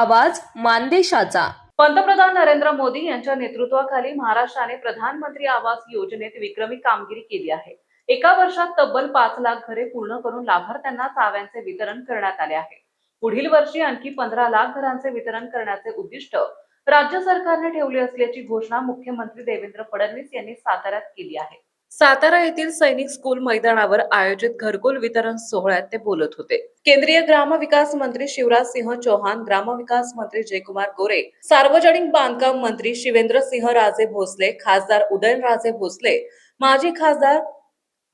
आवाज मानदेशाचा। पंतप्रधान नरेंद्र मोदी यांच्या नेतृत्वाखाली महाराष्ट्राने प्रधानमंत्री आवास योजनेत विक्रमी कामगिरी केली आहे। एका वर्षात तब्बल 5 लाख घरे पूर्ण करून लाभार्थ्यांना चाव्यांचे वितरण करण्यात आले आहे। पुढील वर्षी आणखी 15 लाख घरांचे वितरण करण्याचे उद्दिष्ट राज्य सरकारने ठेवले असल्याची घोषणा मुख्यमंत्री देवेंद्र फडणवीस यांनी साताऱ्यात केली आहे। सातारा येथील सैनिक स्कूल मैदानावर आयोजित घरकुल वितरण सोहळ्यात ते बोलत होते। केंद्रीय ग्रामविकास मंत्री शिवराज सिंह चौहान, ग्रामविकास मंत्री जयकुमार गोरे, सार्वजनिक बांधकाम मंत्री शिवेंद्रसिंह राजे भोसले, खासदार उदयनराजे भोसले, माजी खासदार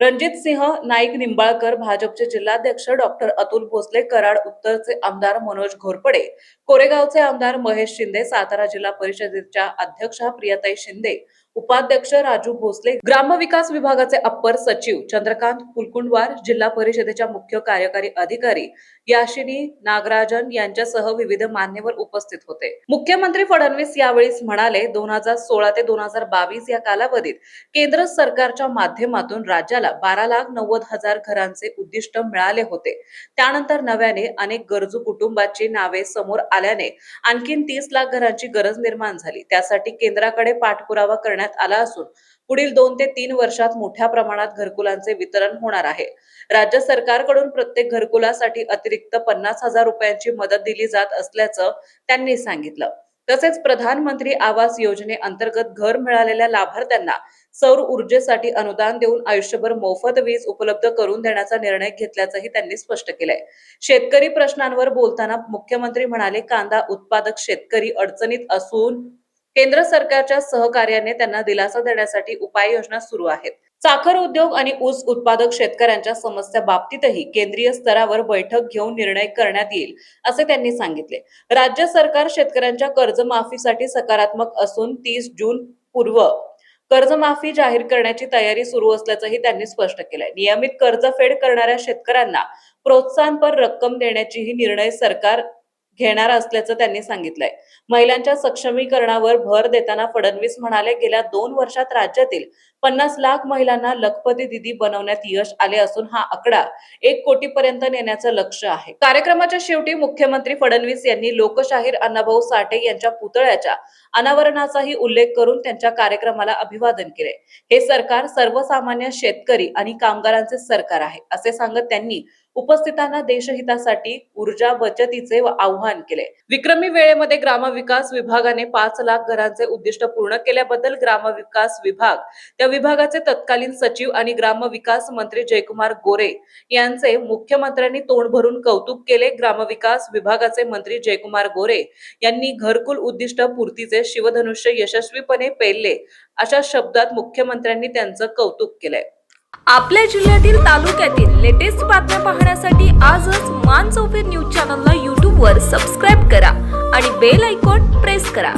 रणजितसिंह नाईक निंबाळकर, भाजपचे जिल्हाध्यक्ष डॉक्टर अतुल भोसले, कराड उत्तरचे आमदार मनोज घोरपडे, कोरेगावचे आमदार महेश शिंदे, सातारा जिल्हा परिषदेच्या अध्यक्षा प्रियाताई शिंदे, उपाध्यक्ष राजू भोसले, ग्रामविकास विभागाचे अप्पर सचिव चंद्रकांत कुलकुंडवार, जिल्हा परिषदेच्या मुख्य कार्यकारी अधिकारी याशिनी नागराजन यांच्यासह विविध मान्यवर उपस्थित होते। मुख्यमंत्री फडणवीस यावेळी म्हणाले, 2016 ते 2022 या कालावधीत केंद्र सरकारच्या माध्यमातून राज्याला 12,90,000 घरांचे उद्दिष्ट मिळाले होते। त्यानंतर नव्याने अनेक गरजू कुटुंबांची नावे समोर आल्याने आणखी 30 लाख घरांची गरज निर्माण झाली। त्यासाठी केंद्राकडे पाठपुरावा करण्यात आला असून पुढील 2 ते 3 वर्षात मोठ्या प्रमाणात घरकुलांचे वितरण होणार आहे। राज्य सरकारकडून प्रत्येक घरकुलासाठी अतिरिक्त 50,000 रुपयांची मदत दिली जात असल्याचं त्यांनी सांगितलं। तसेच प्रधानमंत्री आवास योजनेअंतर्गत घर मिळालेल्या लाभार्थ्यांना सौर ऊर्जेसाठी अनुदान देऊन आयुष्यभर मोफत वीज उपलब्ध करून देण्याचा निर्णय घेतल्याचंही त्यांनी स्पष्ट केलंय। शेतकरी प्रश्नांवर बोलताना मुख्यमंत्री म्हणाले, कांदा उत्पादक शेतकरी अडचणीत असून केंद्र सरकारच्या सहकार्याने त्यांना दिलासा देण्यासाठी उपाययोजना सुरू आहेत। साखर उद्योग आणि ऊस उत्पादक शेतकऱ्यांच्या समस्या बाबतीतही केंद्रीय स्तरावर बैठक घेऊन निर्णय करण्यात येईल असे त्यांनी सांगितले। राज्य सरकार शेतकऱ्यांच्या कर्जमाफीसाठी सकारात्मक असून 30 जून पूर्व कर्जमाफी जाहीर करण्याची तयारी सुरू असल्याचंही त्यांनी स्पष्ट केलंय। नियमित कर्जफेड करणाऱ्या शेतकऱ्यांना प्रोत्साहनपर रक्कम देण्याचीही निर्णय सरकार घेणार असल्याचं त्यांनी सांगितलंय। महिलांच्या सक्षमीकरणावर भर देताना फडणवीस म्हणाले, गेल्या 2 वर्षात राज्यातील 50 लाख महिलांना लखपती दीदी बनवण्यात यश आले असून हा आकडा 1 कोटीपर्यंत नेण्याचं लक्ष्य आहे। कार्यक्रमाच्या शेवटी मुख्यमंत्री फडणवीस यांनी लोकशाहीर अण्णाभाऊ साठे यांच्या पुतळ्याच्या अनावरणाचाही उल्लेख करून त्यांच्या कार्यक्रमाला अभिवादन केले। हे सरकार सर्वसामान्य शेतकरी आणि कामगारांचे सरकार आहे असे सांगत त्यांनी उपस्थितांना देशहितासाठी ऊर्जा बचतीचे आवाहन केले। विक्रमी वेळेमध्ये ग्रामविकास विभागाने 5 लाख घरांचे उद्दिष्ट पूर्ण केल्याबद्दल ग्रामविकास विभाग, त्या विभागाचे तत्कालीन सचिव आणि ग्रामविकास मंत्री जयकुमार गोरे यांचे मुख्यमंत्र्यांनी तोंड भरून कौतुक केले। ग्रामविकास विभागाचे मंत्री जयकुमार गोरे यांनी घरकुल उद्दिष्ट पूर्तीचे शिवधनुष्य यशस्वीपणे पेलले अशा शब्दात मुख्यमंत्र्यांनी त्यांचं कौतुक केलंय। आपल्या जिल्ह्यातील तालुक्यातील लेटेस्ट बातम्या पाहण्यासाठी आजच मान चौफेर न्यूज चॅनलला YouTube वर सबस्क्राईब करा आणि बेल आयकॉन प्रेस करा।